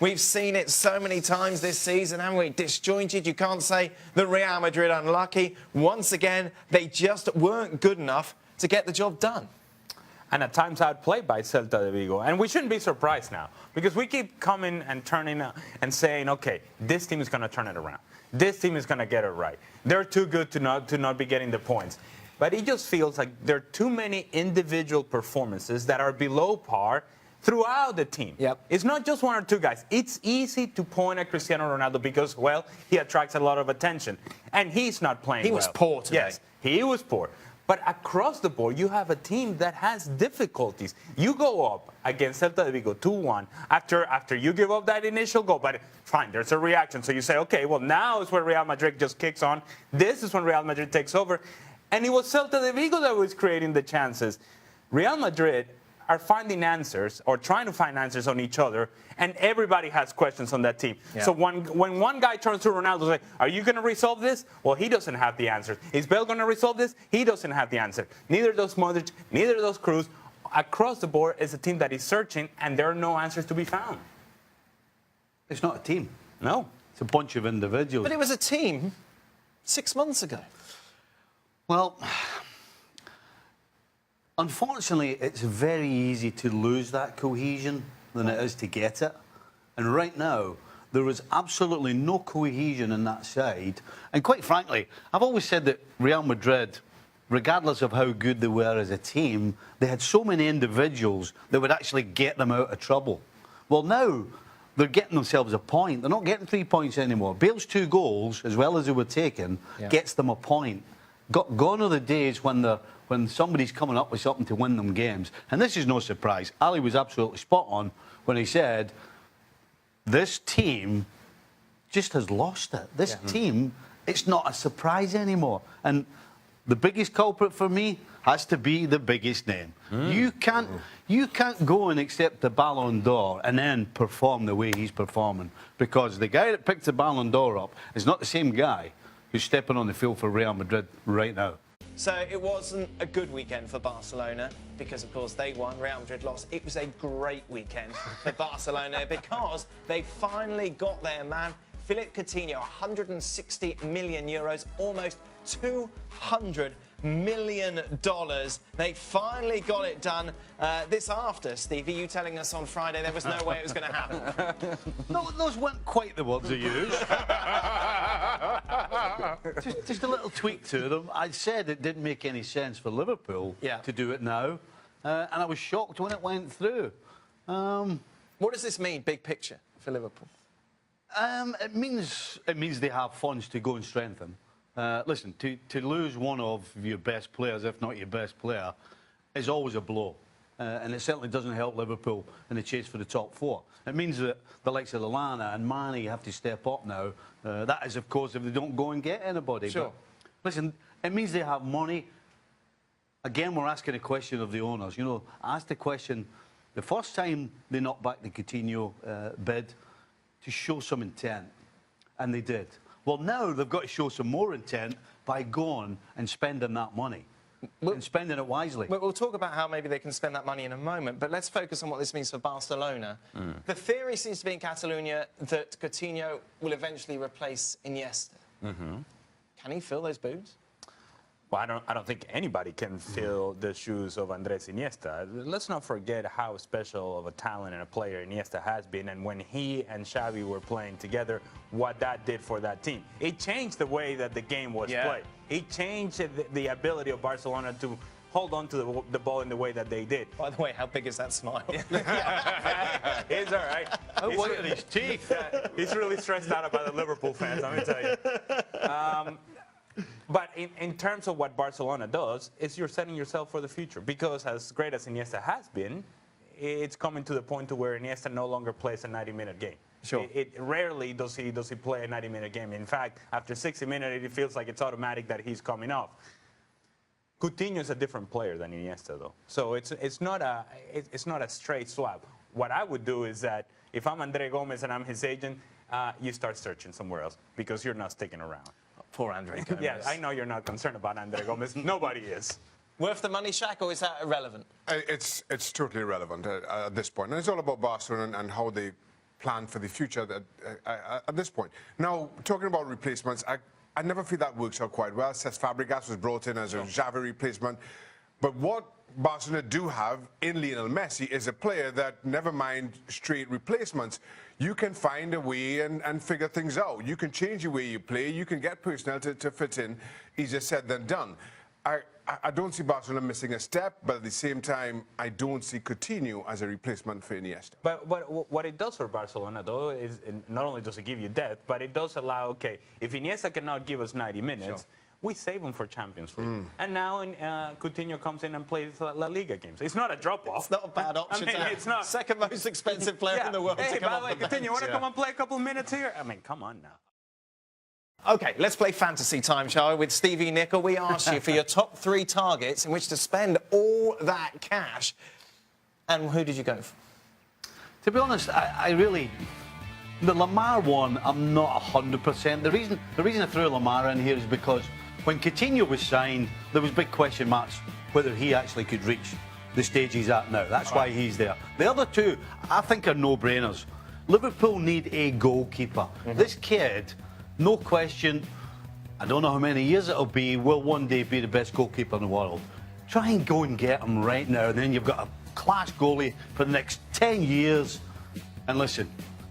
We've seen it so many times this season, haven't we? Disjointed. You can't say that Real Madrid unlucky. Once again, they just weren't good enough to get the job done. And at times outplayed by Celta de Vigo. And we shouldn't be surprised now, because we keep coming and turning and saying, okay, this team is going to turn it around. This team is going to get it right. They're too good to not be getting the points. But it just feels like there are too many individual performances that are below par throughout the team. Yep. It's not just one or two guys. It's easy to point at Cristiano Ronaldo because, well, he attracts a lot of attention. And he's not playing well. He was poor today. Yes, he was poor. But across the board, you have a team that has difficulties. You go up against Celta de Vigo 2-1 after you give up that initial goal. But fine, there's a reaction. So you say, okay, well, now is where Real Madrid just kicks on. This is when Real Madrid takes over. And it was Celta de Vigo that was creating the chances. Real Madrid are finding answers or trying to find answers on each other, and everybody has questions on that team. Yeah. So when one guy turns to Ronaldo and says, are you going to resolve this? Well, he doesn't have the answers. Is Bale going to resolve this? He doesn't have the answer. Neither does Modric, neither does Cruz. Across the board, it's a team that is searching, and there are no answers to be found. It's not a team. No. It's a bunch of individuals. But it was a team 6 months ago. Well, unfortunately, it's very easy to lose that cohesion than it is to get it. And right now, there is absolutely no cohesion in that side. And quite frankly, I've always said that Real Madrid, regardless of how good they were as a team, they had so many individuals that would actually get them out of trouble. Well, now they're getting themselves a point. They're not getting 3 points anymore. Bale's 2 goals, as well as they were taken, gets them a point. Gone are the days when somebody's coming up with something to win them games. And this is no surprise. Ali was absolutely spot on when he said, this team just has lost it. This team, it's not a surprise anymore. And the biggest culprit for me has to be the biggest name. You can't go and accept the Ballon d'Or and then perform the way he's performing, because the guy that picked the Ballon d'Or up is not the same guy who's stepping on the field for Real Madrid right now. So it wasn't a good weekend for Barcelona because, of course, they won. Real Madrid lost. It was a great weekend for Barcelona because they finally got their man, Philippe Coutinho, 160 million euros, almost $200 million. They finally got it done. This after, Stevie, you telling us on Friday there was no way it was going to happen. No, those weren't quite the words I used. just a little tweak to them. I said it didn't make any sense for Liverpool to do it now, and I was shocked when it went through. What does this mean, big picture, for Liverpool? It means they have funds to go and strengthen. Listen, to lose one of your best players, if not your best player, is always a blow. And it certainly doesn't help Liverpool in the chase for the top 4. It means that the likes of Lallana and Mane have to step up now. That is, of course, if they don't go and get anybody. Sure. But, listen, it means they have money. Again, we're asking a question of the owners. You know, I asked the question the first time they knocked back the Coutinho bid to show some intent, and they did. Well, now they've got to show some more intent by going and spending that money. And spending it wisely. We'll talk about how maybe they can spend that money in a moment, but let's focus on what this means for Barcelona. The theory seems to be in Catalonia that Coutinho will eventually replace Iniesta. Can he fill those boots? Well, I don't think anybody can fill the shoes of Andrés Iniesta. Let's not forget how special of a talent and a player Iniesta has been, and when he and Xavi were playing together, what that did for that team. It changed the way that the game was played. It changed the ability of Barcelona to hold on to the ball in the way that they did. By the way, how big is that smile? He's all right. Oh, look at his teeth. He's really stressed out about the Liverpool fans, let me tell you. But in terms of what Barcelona does, is you're setting yourself for the future. Because as great as Iniesta has been, it's coming to the point to where Iniesta no longer plays a 90-minute game. Sure. It rarely does he play a 90-minute game. In fact, after 60 minutes, it feels like it's automatic that he's coming off. Coutinho is a different player than Iniesta, though. So it's not a straight swap. What I would do is that if I'm André Gomez and I'm his agent, you start searching somewhere else because you're not sticking around. Poor André Gomez. Yeah, I know you're not concerned about André Gomez. Nobody is. Worth the money, Shaq, or is that irrelevant? It's totally irrelevant at this point. And it's all about Barcelona and how they plan for the future at this point. Now, talking about replacements, I never feel that works out quite well. Cesc Fabregas was brought in as a Xavi replacement. But what Barcelona do have in Lionel Messi is a player that, never mind straight replacements, you can find a way and figure things out. You can change the way you play. You can get personnel to fit in. Easier said than done. I don't see Barcelona missing a step, but at the same time, I don't see Coutinho as a replacement for Iniesta. But what it does for Barcelona, though, is not only does it give you depth, but it does allow, okay, if Iniesta cannot give us 90 minutes, we save him for Champions League. And now Coutinho comes in and plays La Liga games. It's not a drop-off. It's not a bad option. I mean, it's not. Second most expensive player in the world Hey, to come by the off way, the Coutinho, bench. want to come and play a couple of minutes here? I mean, come on now. OK, let's play fantasy time, shall we? With Stevie Nicol, we asked you for your top 3 targets in which to spend all that cash. And who did you go for? To be honest, I really... The Lamar one, I'm not 100%. The reason I threw Lamar in here is because when Coutinho was signed, there was big question marks whether he actually could reach the stage he's at now. That's why he's there. The other two, I think, are no-brainers. Liverpool need a goalkeeper. This kid, no question, I don't know how many years it'll be, will one day be the best goalkeeper in the world. Try and go and get him right now, and then you've got a class goalie for the next 10 years. And listen,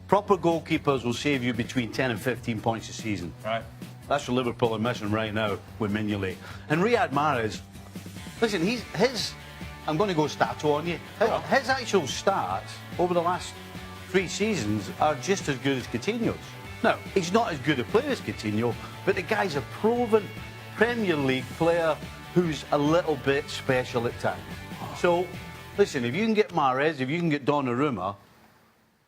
proper goalkeepers will save you between 10 and 15 points a season. Right. That's what Liverpool are missing right now with Mignolet. And Riyad Mahrez, listen, I'm going to go stato on you. His actual stats over the last 3 seasons are just as good as Coutinho's. Now, he's not as good a player as Coutinho, but the guy's a proven Premier League player who's a little bit special at times. So, listen, if you can get Mahrez, if you can get Donnarumma,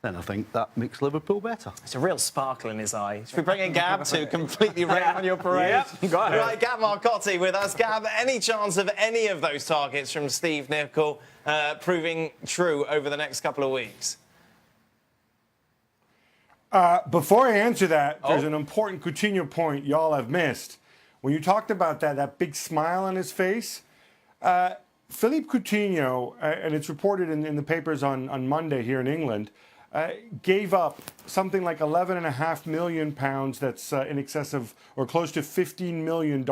then I think that makes Liverpool better. It's a real sparkle in his eye. Should we bring in Gab to completely rain on your parade? Yep, go ahead. Right, Gab Marcotti with us. Gab, any chance of any of those targets from Steve Nicol proving true over the next couple of weeks? Before I answer that, there's an important Coutinho point y'all have missed. When you talked about that big smile on his face, Philippe Coutinho, and it's reported in the papers on Monday here in England, gave up something like £11.5 million, that's in excess of, or close to $15 million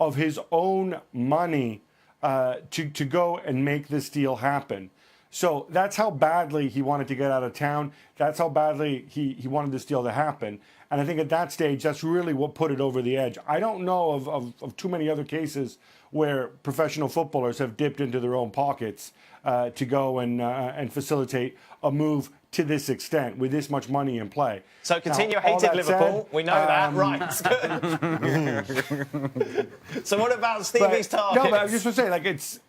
of his own money to go and make this deal happen. So that's how badly he wanted to get out of town. That's how badly he wanted this deal to happen. And I think at that stage, that's really what put it over the edge. I don't know of too many other cases where professional footballers have dipped into their own pockets to go and facilitate a move to this extent with this much money in play. So Coutinho hated Liverpool. We know that, right? So what about Stevie's targets? No, but I was just going to say, like, it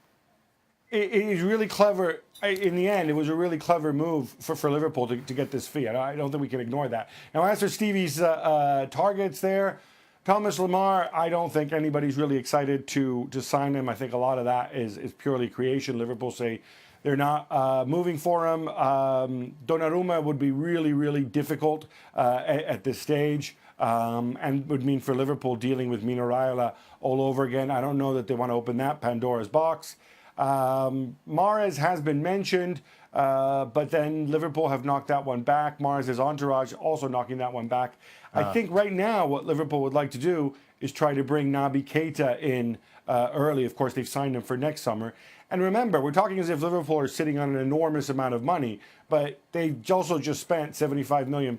is really clever. In the end, it was a really clever move for Liverpool to get this fee. I don't think we can ignore that. Now, as for Stevie's targets there, Thomas Lemar, I don't think anybody's really excited to sign him. I think a lot of that is purely creation. Liverpool say they're not moving for him. Donnarumma would be really, really difficult at this stage, and would mean for Liverpool dealing with Mino Raiola all over again. I don't know that they want to open that Pandora's box. Mahrez has been mentioned, but then Liverpool have knocked that one back. Mahrez's entourage also knocking that one back. I think right now what Liverpool would like to do is try to bring Naby Keita in early. Of course, they've signed him for next summer. And remember, we're talking as if Liverpool are sitting on an enormous amount of money, but they also just spent £75 million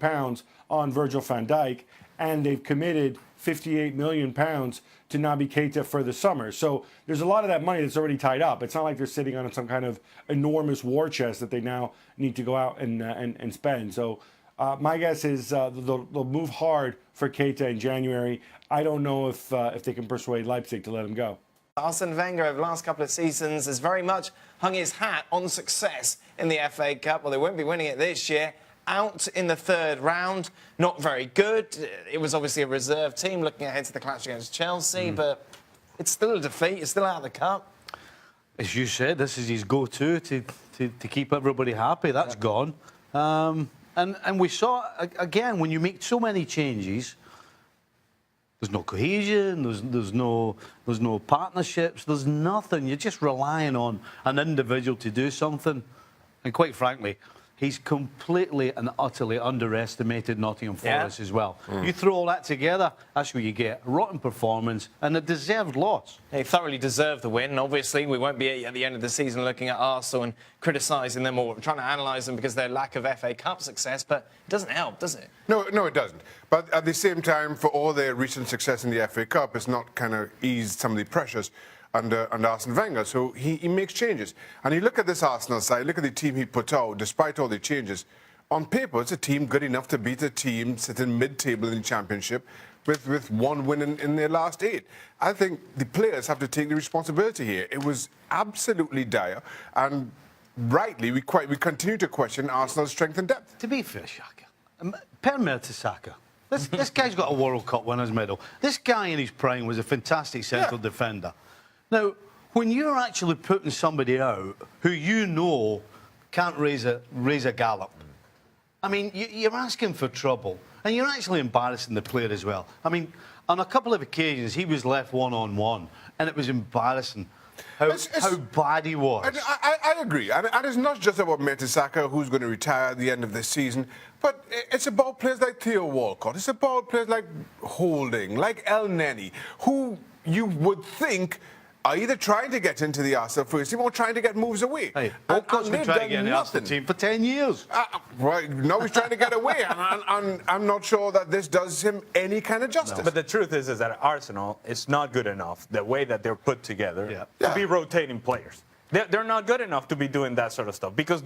on Virgil van Dijk, and they've committed £58 million to Naby Keita for the summer. So there's a lot of that money that's already tied up. It's not like they're sitting on some kind of enormous war chest that they now need to go out and spend. So my guess is they'll move hard for Keita in January. I don't know if they can persuade Leipzig to let him go. Arsene Wenger over the last couple of seasons has very much hung his hat on success in the FA Cup. Well, they won't be winning it this year. Out in the third round, not very good. It was obviously a reserve team looking ahead to the clash against Chelsea, but it's still a defeat. It's still out of the cup. As you said, this is his go-to to keep everybody happy. That's gone. And we saw, again, when you make so many changes, there's no cohesion, there's no partnerships, there's nothing. You're just relying on an individual to do something. And quite frankly, he's completely and utterly underestimated Nottingham Yeah. Forest as well. You throw all that together, that's what you get. A rotten performance and a deserved loss. They thoroughly deserve the win. Obviously, we won't be at the end of the season looking at Arsenal and criticising them or trying to analyse them because of their lack of FA Cup success, but it doesn't help, does it? No, it doesn't. But at the same time, for all their recent success in the FA Cup, it's not kind of eased some of the pressures under Arsene Wenger. So he makes changes. And you look at this Arsenal side, look at the team he put out, despite all the changes. On paper, it's a team good enough to beat a team sitting mid-table in the Championship with one win in their last 8. I think the players have to take the responsibility here. It was absolutely dire. And rightly, we continue to question Arsenal's strength and depth. To be fair, Shaka, Per Mertesacker, this guy's got a World Cup winner's medal. This guy in his prime was a fantastic central defender. Now, when you're actually putting somebody out who you know can't raise a gallop, I mean, you're asking for trouble. And you're actually embarrassing the player as well. I mean, on a couple of occasions, he was left one-on-one, and it was embarrassing how bad he was. And I agree. And it's not just about Mertesacker, who's going to retire at the end of this season, but it's about players like Theo Walcott. It's about players like Holding, like El Neni, who you would think are either trying to get into the Arsenal first team or trying to get moves away. Hey, Walcott's been they've trying to done get in the Arsenal team for 10 years. Right, now he's trying to get away, and I'm not sure that this does him any kind of justice. But the truth is that Arsenal is not good enough, the way that they're put together, to be rotating players. They're not good enough to be doing that sort of stuff because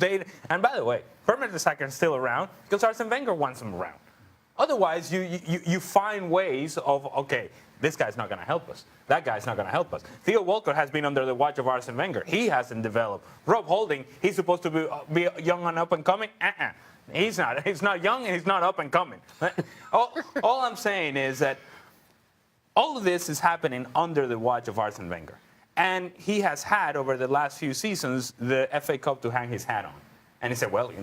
and by the way, Mertesacker is still around because Arsene Wenger wants him around. Otherwise, you find ways of, okay, this guy's not going to help us. That guy's not going to help us. Theo Walcott has been under the watch of Arsene Wenger. He hasn't developed. Rob Holding, he's supposed to be young and up and coming. He's not. He's not young and he's not up and coming. all I'm saying is that all of this is happening under the watch of Arsene Wenger. And he has had, over the last few seasons, the FA Cup to hang his hat on. And he said, well,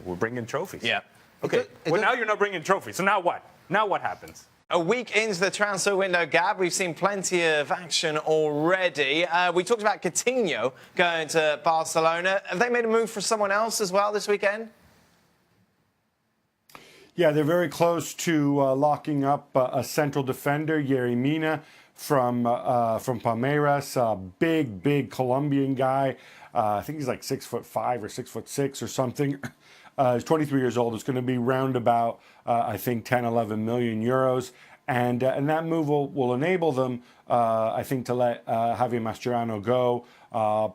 we're bringing trophies. Yeah. Okay, well, now you're not bringing trophies. So now what? Now what happens? A week into the transfer window, Gab, we've seen plenty of action already. We talked about Coutinho going to Barcelona. Have they made a move for someone else as well this weekend? Yeah, they're very close to locking up a central defender, Yerry Mina, from Palmeiras, a big Colombian guy. I think he's like 6'5" or 6'6" or something. He's 23 years old. It's going to be round about, I think, 10, 11 million euros. And that move will enable them, I think, to let Javier Mascherano go,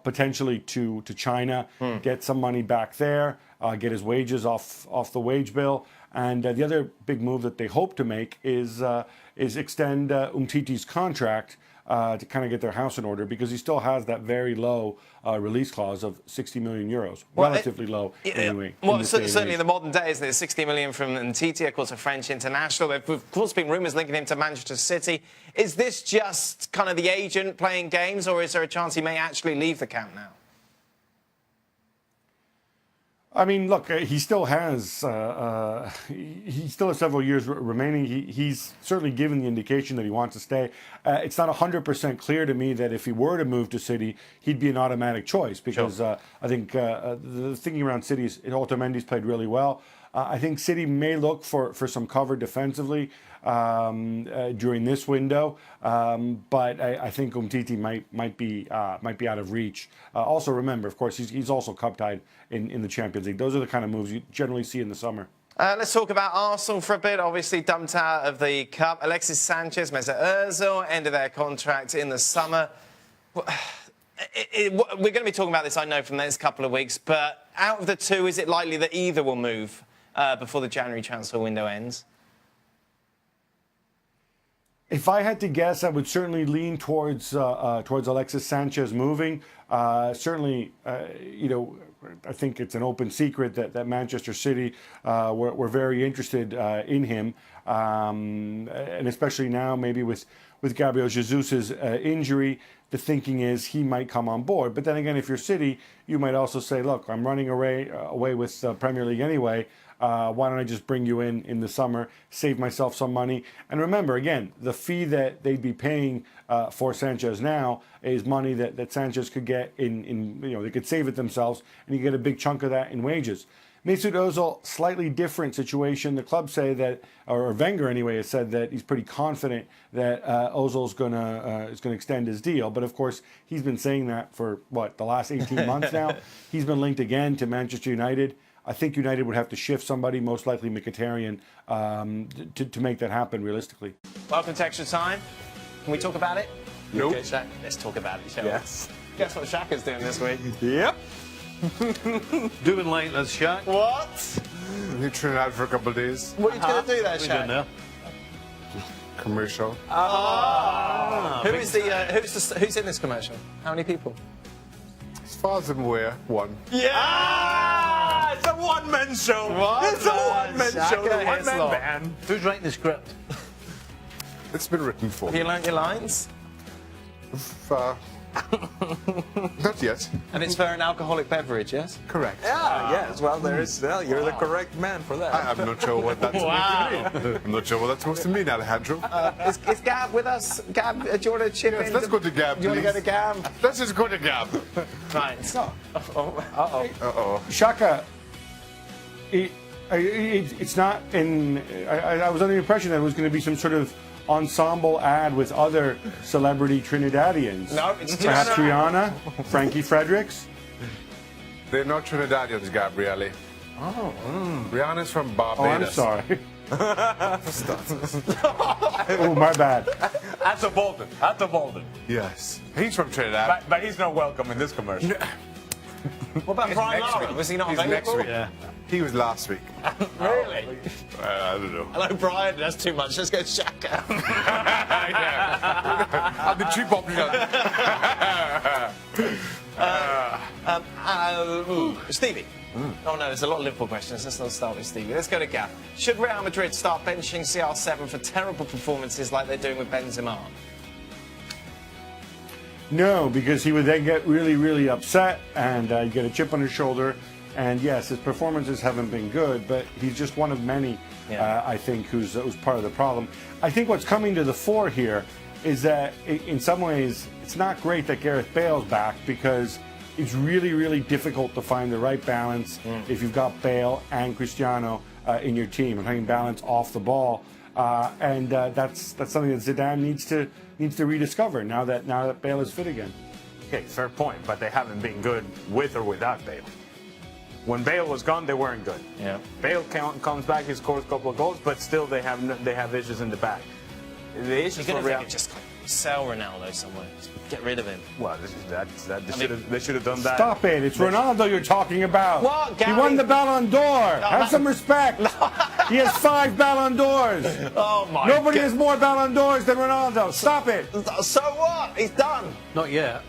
potentially to China, get some money back there, get his wages off the wage bill. And the other big move that they hope to make is extend Umtiti's contract to kind of get their house in order, because he still has that very low release clause of 60 million euros. Relatively low, anyway. Well, certainly in the modern days, there's 60 million from Umtiti, of course, a French international. There have, of course, been rumours linking him to Manchester City. Is this just kind of the agent playing games, or is there a chance he may actually leave the camp now? I mean, look, he still has several years remaining. He's certainly given the indication that he wants to stay. It's not 100% clear to me that if he were to move to City, he'd be an automatic choice, because I think the thinking around City is Otamendi's played really well. I think City may look for some cover defensively during this window, but I think Umtiti might be out of reach. Also, remember, of course, he's also cup-tied in the Champions League. Those are the kind of moves you generally see in the summer. Let's talk about Arsenal for a bit. Obviously dumped out of the Cup. Alexis Sanchez, Mesut Ozil, end of their contract in the summer. We're going to be talking about this, I know, from the next couple of weeks, but out of the two, is it likely that either will move before the January transfer window ends? If I had to guess, I would certainly lean towards Alexis Sanchez moving. Certainly, I think it's an open secret that Manchester City were very interested in him, and especially now, maybe with Gabriel Jesus's injury, the thinking is he might come on board. But then again, if you're City, you might also say, look, I'm running away with the Premier League anyway. Why don't I just bring you in the summer, save myself some money? And remember, again, the fee that they'd be paying for Sanchez now is money that Sanchez could get in they could save it themselves, and you get a big chunk of that in wages. Mesut Ozil, slightly different situation. The club say that, or Wenger anyway, has said that he's pretty confident that Ozil's is gonna extend his deal. But of course, he's been saying that for the last 18 months now. He's been linked again to Manchester United. I think United would have to shift somebody, most likely Mkhitaryan, to make that happen realistically. Welcome to Extra Time. Can we talk about it? Nope. Okay, Shaq, let's talk about it, shall we? Yes. Guess what Shaq is doing this week? Yep. Doing like this, Shaq. What? In Trinidad for a couple of days. What are you going to do there, What are you doing Shaq? there? Commercial. Who's in this commercial? How many people? As far as I'm aware, one. Yeah! It's a one-man show. It's a one-man show. The one-man band. Who's writing the script? It's been written for Have me. you learnt your lines? Not yet. And it's for an alcoholic beverage, yes? Correct. Yes. Well, you're the correct man for that. I'm not sure what that's supposed to mean. I'm not sure what that's supposed to mean, Alejandro. Is Gab with us? Gab, do you want to chip Yes, in? let's go to Gab, Do you want to go please. to Gab? Let's just go to Gab. Right. Uh-oh. Shaka, it's not in. I was under the impression that it was going to be some sort of ensemble ad with other celebrity Trinidadians. No, it's Perhaps just... Rihanna, Frankie Fredericks. They're not Trinidadians, Gabriele. Rihanna's from Oh, I'm Barbados. sorry. Oh, my bad. That's a Bolton. That's a Bolton. Yes. He's from Trinidad. But he's not welcome in this commercial. What about Brian Next Lara? week. Was he not He's available? next week. Yeah. He was last week. Really? I don't know. Hello, Brian. That's too much. Let's go Shaka. I'm the chief popular. Stevie. Oh, no, there's a lot of Liverpool questions. Let's not start with Stevie. Let's go to Gav. Should Real Madrid start benching CR7 for terrible performances like they're doing with Benzema? No, because he would then get really, really upset and get a chip on his shoulder. And yes, his performances haven't been good, but he's just one of many, I think, who's part of the problem. I think what's coming to the fore here is that in some ways it's not great that Gareth Bale's back because it's really, really difficult to find the right balance if you've got Bale and Cristiano in your team and having balance off the ball. And that's something that Zidane needs to rediscover now that Bale is fit again. Okay, fair point, but they haven't been good with or without Bale. When Bale was gone, they weren't good. Yeah. Bale comes back, he scores a couple of goals, but still they have issues in the back. The issues You're for going to Real. think of just sell Ronaldo somewhere. Just get rid of him. Well, they should have done that. Stop it! It's Ronaldo you're talking about. What, He Gary? won the Ballon d'Or. Have some respect. He has 5 Ballon d'Ors. Oh, my Nobody God. has more Ballon d'Ors than Ronaldo. Stop it. So what? He's done. Not yet.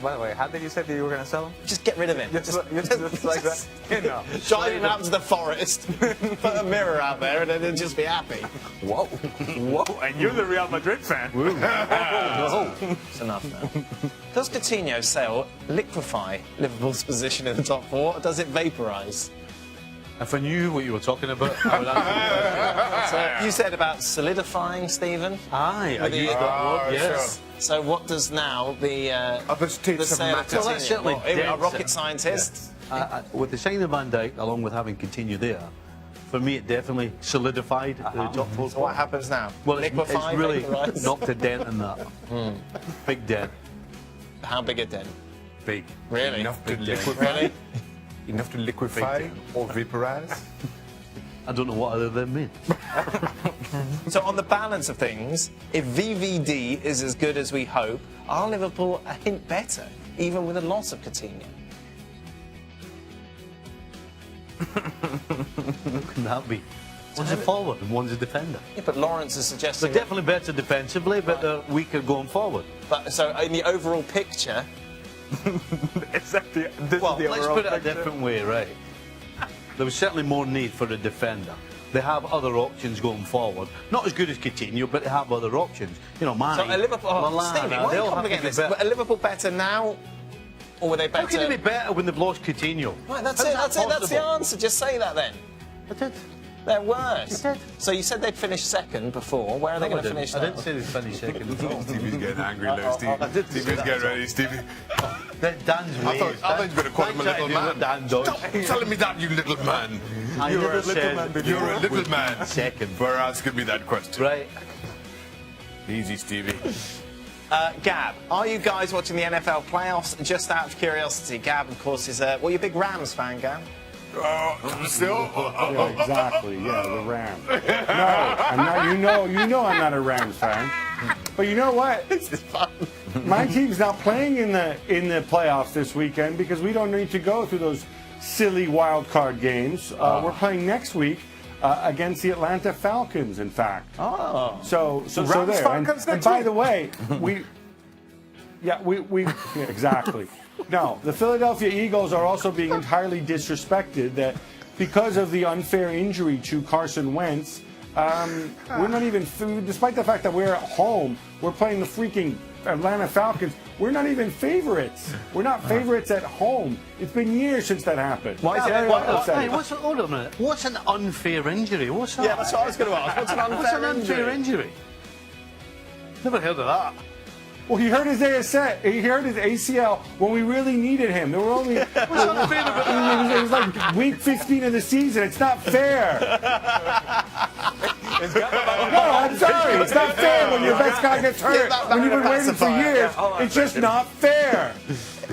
By the way, how did you say that you were going to sell him? Just get rid of him. Just like that. You know. Drive him out to the forest, put a mirror out there, and then he'll just be happy. Whoa, whoa! And you're the Real Madrid fan. It's enough now. Does Coutinho's sale liquefy Liverpool's position in the top 4, or does it vaporise? If I knew what you were talking about, I would answer. So you said about solidifying, Stephen. Aye, I With the- used that word, yes. So what does now the Other states have sale of matter. Well, that's Coutinho? certainly What, here we are, dead rocket set. scientists. With the signing of Van Dijk, along with having Coutinho there, for me it definitely solidified the top 4 So what happens now? Well, it's Liquefy, really vaporise? knocked a dent in that. Big dent. How big a dent? Big. Really? Enough to liquefy. Really? Enough to liquefy or vaporize. I don't know what other than mean. So on the balance of things, if VVD is as good as we hope, are Liverpool a hint better, even with a loss of Coutinho? How can that be? One's a forward and one's a defender. Yeah, but Lawrence is They're suggesting... definitely better defensively, but they're weaker going forward. But, so in the overall picture... Is that this is the Let's overall put it a picture? different way, right? There was certainly more need for a defender. They have other options going forward. Not as good as Coutinho, but they have other options. You know, Mane, So are Liverpool... Oh, Lallana, Stevie, why are you they'll have to complicating be this? better. Are Liverpool better now, or were they better... How can they be better when they've lost Coutinho? Right, that's How's it, that that's it, that's the possible? answer. Just say that then. I did. They're worse. You did. So you said they'd finish second before. Where are they going to finish I now? didn't say they'd finish second at all. Stevie's getting angry now, Steve. I did say Stevie's that. getting ready, Stevie. Dan's I thought you were going to call him a little man. Dan does. Stop telling me that, you little man. I You're never a little said man. You're a little man. second. For asking me that question. Right. Easy, Stevie. Gab, are you guys watching the NFL playoffs? Just out of curiosity, Gab, of course, is well, you're a big Rams fan, Gab. Still? Yeah, exactly. Yeah, the Rams. No, I'm not. You know, I'm not a Rams fan. But you know what? This is fun. My team's not playing in the playoffs this weekend because we don't need to go through those silly wild card games. We're playing next week against the Atlanta Falcons. In fact. Oh. So Rams there. Falcons And next by week? the way, we yeah, exactly. No, the Philadelphia Eagles are also being entirely disrespected that because of the unfair injury to Carson Wentz, we're not even, despite the fact that we're at home, we're playing the freaking Atlanta Falcons. We're not even favorites. We're not favorites at home. It's been years since that happened. Why is it- Very why- upsetting. Hey, hold on a minute. What's an unfair injury? What's that? Yeah, that's what I was going to ask. What's an unfair, What's an unfair injury? Never heard of that. Well, he hurt his ACL when we really needed him. There were only it was like week 15 of the season. It's not fair. No, I'm sorry. It's not fair when your best guy gets hurt when you've been waiting for years. It's just not fair.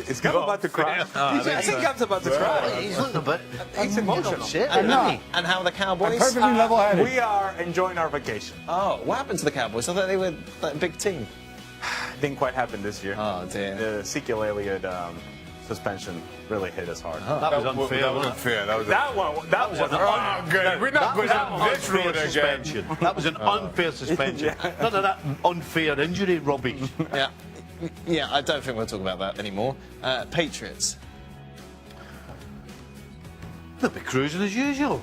Is Gab about to cry? I think Gab's about to cry. He's looking a bit. He's emotional. upset. I'm not. And how are the I'm Cowboys? perfectly level-headed. We are enjoying our vacation. Oh, what happened to the Cowboys? I thought they were like, a big team. Didn't quite happen this year. Oh, dear. The Ezekiel Elliott suspension really hit us hard. That was unfair. That wasn't wasn't fair. That was That was Oh, good. We're not going down this road again. suspension. That was an unfair suspension. None of that unfair injury rubbish. Yeah. Yeah, I don't think we'll talk about that anymore. Patriots. They'll be cruising as usual.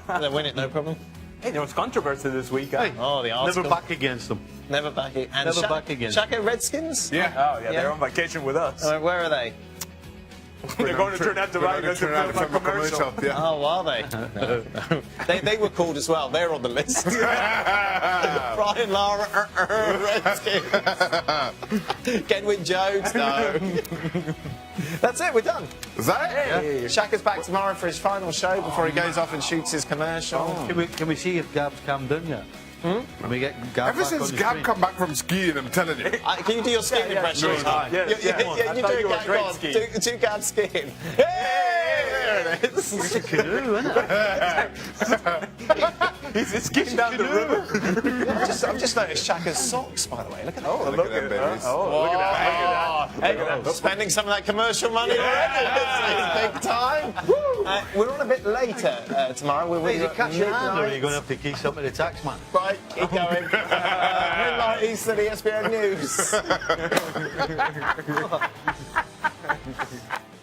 They'll win it, no problem. Hey, there was controversy this week. Hey, Oh, the article. never back against them. Never back in. And Never back again. Shaka Redskins? Yeah. Oh, yeah, they're on vacation with us. Where are they? They're going to turn out to We're going Vegas to turn out and to film a commercial. Yeah. Oh, are they? No. They were called as well. They're on the list. Brian Lara, Redskins. Kenwyne Jones, no. That's it, we're done. Is that it? Yeah. Shaka's back tomorrow for his final show before he goes off and shoots his commercial. Can we see if Gab's calmed down yet? Can we get Gab Ever back since on the Gab screen? come back from skiing, I'm telling you. Can you do your skiing impression? no, Tom? yeah, You- yeah. you- I you thought do you were Gab, great go on. skiing. Do Gab skiing. Hey, there it is. It's a canoe, isn't it? He's skiing down the river. I've just noticed Shaka's socks, by the way. Look at that. Look at them babies. Oh, look at that. Hey, spending some of that commercial money already. It's big time. We're on a bit later tomorrow. We're with Is you it at catch your hand, or are midnight. you going to have to key something to the tax man? Right, keep going. Midnight Eastern ESPN News.